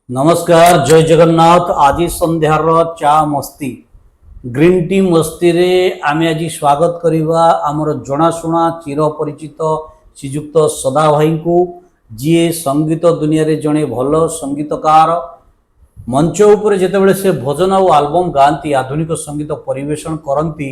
नमस्कार जय जगन्नाथ। आज संध्यार चा मस्ती ग्रीन टी मस्ती रे आमे आज स्वागत करिबा आमर जनाशुना चिर परिचित श्रीजुक्त सदा भाई को जी संगीत दुनिया रे जड़े भल संगीतकार मंच उपर जितेबाला से भजन और आल्बम गाती आधुनिक संगीत परिवेशन करती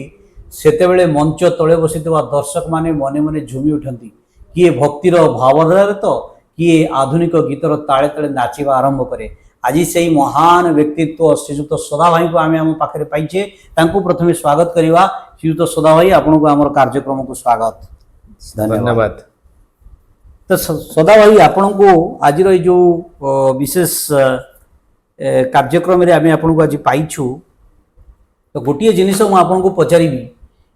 सेतेबेले मंच तले बसी दर्शक माने मने मने झुमी उठती किए भक्तिर भावधारे तो किए आधुनिक गीतर ताले ताले नाचिबा आरंभ करे। आज से महान व्यक्तित्व श्रीजुक्त सदा भाई को आम आम पाखे पाइचे प्रथम स्वागत करवा। श्रीजुक्त सदा भाई आपन को आम कार्यक्रम को स्वागत धन्यवाद। तो सदा भाई आपन को आज जो विशेष कार्यक्रम आम आपन को आज पाइछु तो गोटे जिनिस मुझे पचारि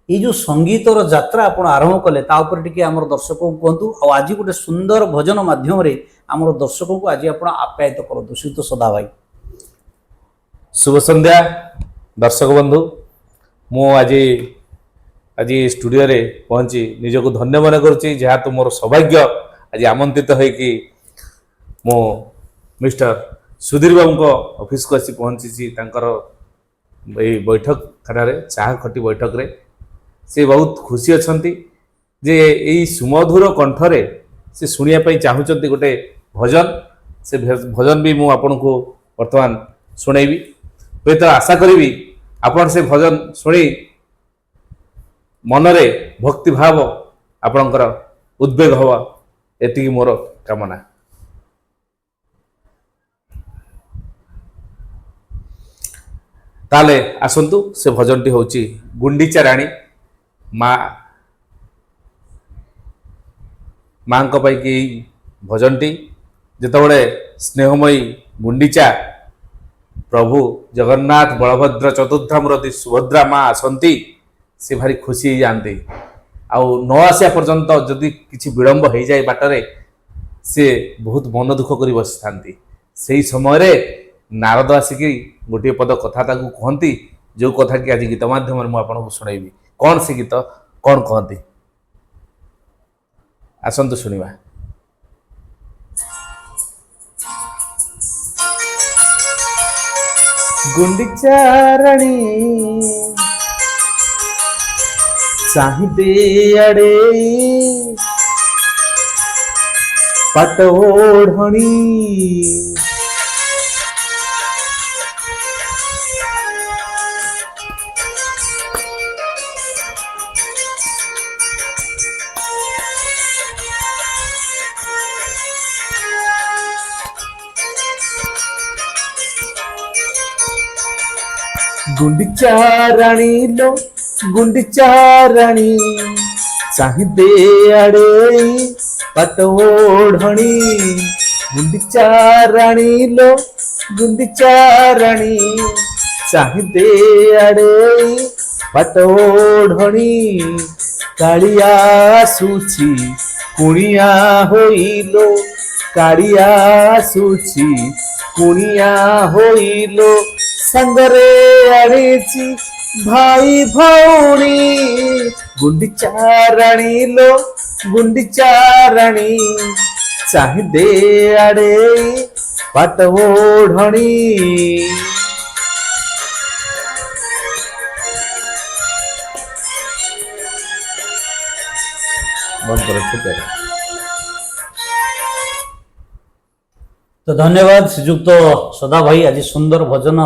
ये जो संगीतर यात्रा आप आरंभ कले टी आम दर्शक को कहतु आज गोटे सुंदर भजन माध्यम आम दर्शक को आज आप आप्यायित करूँ। श्रीयुक्त सदा भाई शुभ संध्या दर्शक बंधु। मु आज आज स्टूडियो रे पहुंची निजको धन्य मन करुच्ची जहाँ तो मोर सौभाग्य आज आमंत्रित है कि मो मिस्टर सुधीर बाबू ऑफिस को आसी पहुंची बैठक खाना चाह खटी बैठक रे से बहुत खुशी अच्छी जे यही सुमधुर कंठरे से शुणा चाहूँगी गोटे भजन से भजन भी मुझे आपन को वर्तमान शुणेबी हुए तो आशा करी आपन से भजन शुणी मनरे भक्ति भाव आपणकर उद्वेग हवा एति मोर कामना। ताले आसंतु से भजनटी होची गुंडीचा राणी माँ कि भजनटी जितेबाला स्नेहमयी गुंडीचा प्रभु जगन्नाथ बलभद्र चतुर्धामूर्ति सुभद्रा माँ आसती से भारी खुशी हो जाती न आसा पर्यंत जदि किसी विलंब हो जाए बाटरे से बहुत मन दुख कर बसी था से समय नारद आसिक गोटे पद कथा कहती जो कथा कि आज गीत माध्यम मुझे शुणेबी कौन से गीत कौन कहती आसंतु शुणिबा। गुंडीचा राणी चाहिए आड़े पाट ओढ़णी गुंडीचा राणी लो गुंडीचा राणी चाहिए आड़े पाट ओढ़णी गुंडीचा राणी लो गुंडीचा राणी चाहिए आड़े पाट ओढ़णी कालिया आसुची कुणिया होइलो कालिया आसुची कुणिया होइलो संगरे आड़ीची भाई भौणी गुंडीचा राणी लो गुंडीचा राणी चाहिए आड़े पाट ओढ़णी। तो धन्यवाद श्रीजुक्त सदा भाई आज सुंदर भजन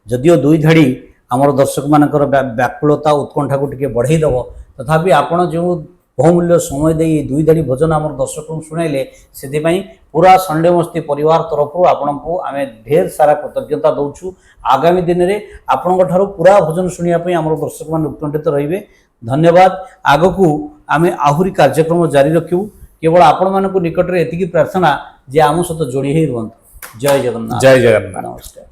जदियो दुई धाड़ी आमर दर्शक मानकर व्याकुलता उत्कंठा को टिके बढ़ई दब तथापि आपण जो बहुमूल्य समय दे दुई धाड़ी भजन आमर दर्शक को शुणाइले से पूरा संडे मस्ती परिवार तरफ आपण को आम ढेर सारा कृतज्ञता दौचु। आगामी दिन में आपण पूरा भजन शुणापी आम दर्शक मान उत्कंठित रहिबे। धन्यवाद। आगकू आम आहुरी कार्यक्रम जारी रखिबू। केवल आपण मानक निकट में एतिकी प्रार्थना जे आम सहित जोड़ी ही रुहंतु। जय जगन्नाथ। जय जगन्नाथ। नमस्कार।